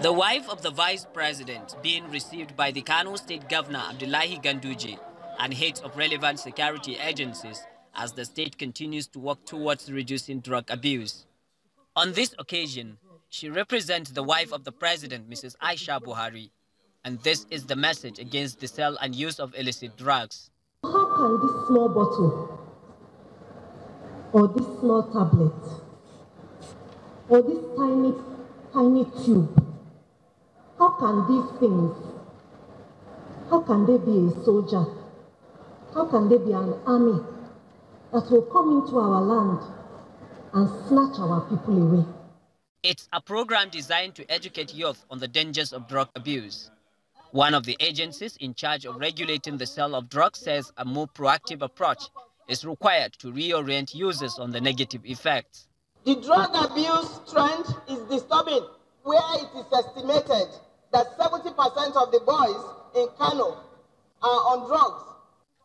The wife of the vice president being received by the Kano State Governor Abdullahi Ganduje and heads of relevant security agencies as the state continues to work towards reducing drug abuse. On this occasion, she represents the wife of the president, Mrs. Aisha Buhari, and this is the message against the sale and use of illicit drugs. How can this small bottle, or this small tablet, or this tiny tube, how can these things, how can they be a soldier? How can they be an army that will come into our land and snatch our people away? It's a program designed to educate youth on the dangers of drug abuse. One of the agencies in charge of regulating the sale of drugs says a more proactive approach is required to reorient users on the negative effects. The drug abuse trend is disturbing, where it is estimated that 70% of the boys in Kano are on drugs.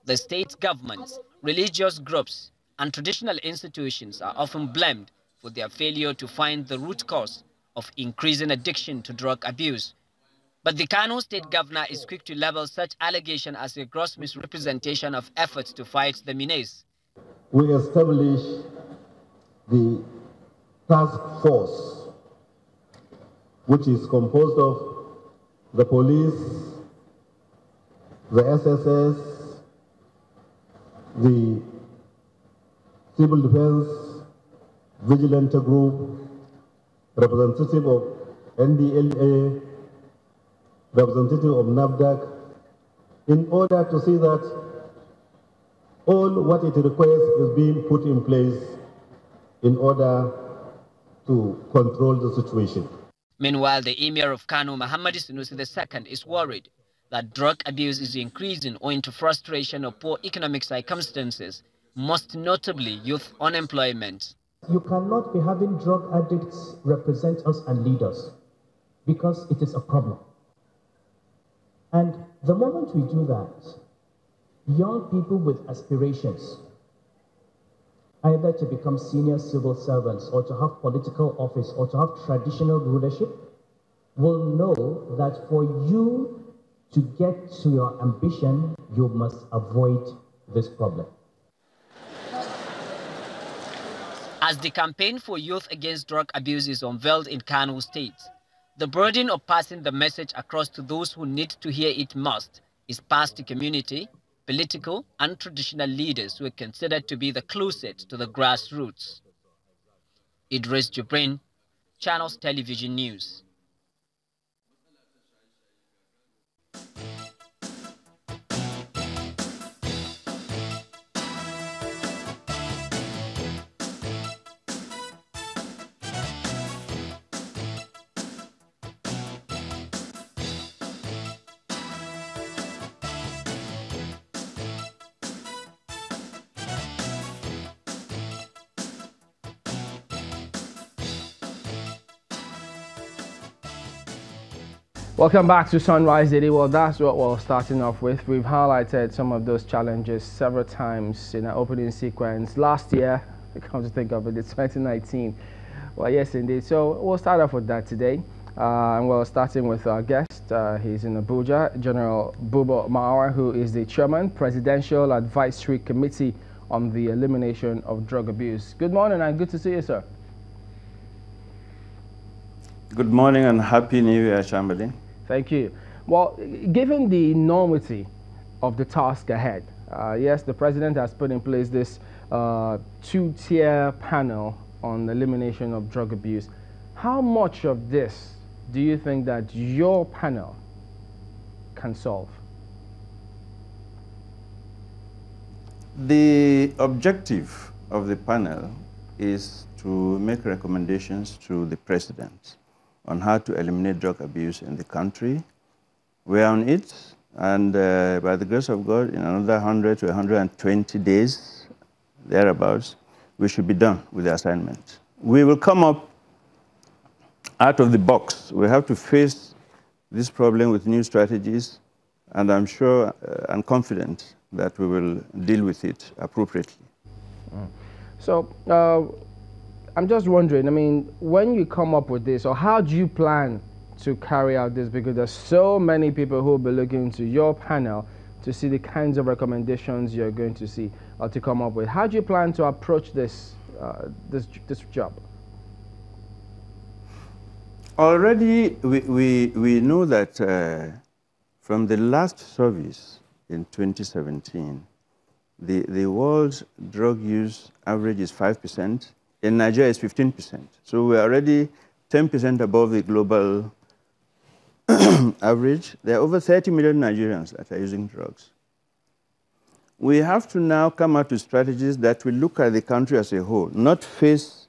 The state governments, religious groups, and traditional institutions are often blamed for their failure to find the root cause of increasing addiction to drug abuse. But the Kano State Governor is quick to label such allegation as a gross misrepresentation of efforts to fight the menace. We established the task force, which is composed of the police, the SSS, the civil defense, vigilante group, representative of NDLA, representative of NAFDAC, in order to see that all what it requires is being put in place in order to control the situation. Meanwhile, the Emir of Kano, Muhammad Sunusi II, is worried that drug abuse is increasing owing to frustration of poor economic circumstances, most notably youth unemployment. You cannot be having drug addicts represent us and lead us because it is a problem. And the moment we do that, young people with aspirations, either to become senior civil servants or to have political office or to have traditional rulership, will know that for you to get to your ambition, you must avoid this problem. As the campaign for youth against drug abuse is unveiled in Kano State, the burden of passing the message across to those who need to hear it most is passed to community, political and traditional leaders who are considered to be the closest to the grassroots. Idris Jibrin, Channels Television News. Welcome back to Sunrise Daily. Well, that's what we're starting off with. We've highlighted some of those challenges several times in our opening sequence. Last year, come to think of it, it's 2019. Well, yes, indeed. So we'll start off with that today. And we're starting with our guest. He's in Abuja, General Buba Marwa, who is the Chairman, Presidential Advisory Committee on the Elimination of Drug Abuse. Good morning and good to see you, sir. Good morning and Happy New Year, Chamberlain. Thank you. Well, given the enormity of the task ahead, yes, the President has put in place this two-tier panel on the elimination of drug abuse. How much of this do you think that your panel can solve? The objective of the panel is to make recommendations to the President on how to eliminate drug abuse in the country. We are on it, and by the grace of God, in another 100 to 120 days, thereabouts, we should be done with the assignment. We will come up out of the box. We have to face this problem with new strategies, and I'm sure and confident that we will deal with it appropriately. So, I'm just wondering, I mean, when you come up with this, or how do you plan to carry out this? Because there's so many people who will be looking into your panel to see the kinds of recommendations you're going to see or to come up with. How do you plan to approach this this job? Already, we know that from the last service in 2017, the world's drug use average is 5%. In Nigeria, it's 15%. So we're already 10% above the global average. There are over 30 million Nigerians that are using drugs. We have to now come out with strategies that will look at the country as a whole, not face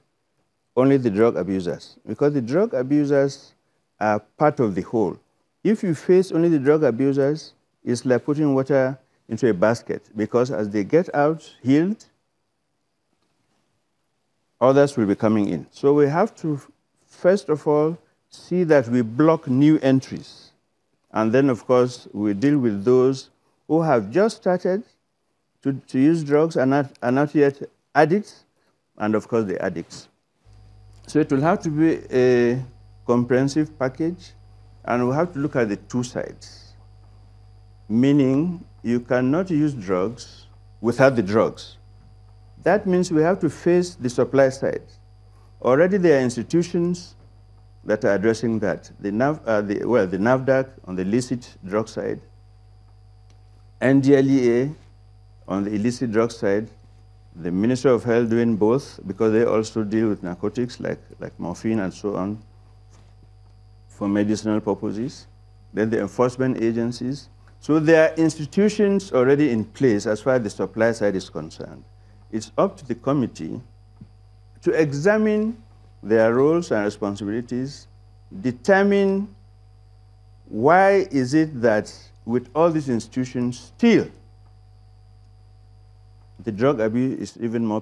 only the drug abusers, because the drug abusers are part of the whole. If you face only the drug abusers, it's like putting water into a basket, because as they get out healed, others will be coming in. So we have to, first of all, see that we block new entries. And then, of course, we deal with those who have just started to use drugs and are not yet addicts, and of course, the addicts. So it will have to be a comprehensive package, and we have to look at the two sides. Meaning, you cannot use drugs without the drugs. That means we have to face the supply side. Already there are institutions that are addressing that. The NAFDAC on the illicit drug side, NDLEA on the illicit drug side, the Ministry of Health doing both, because they also deal with narcotics like morphine and so on for medicinal purposes. Then the enforcement agencies. So there are institutions already in place as far as the supply side is concerned. It's up to the committee to examine their roles and responsibilities, determine why is it that with all these institutions still the drug abuse is even more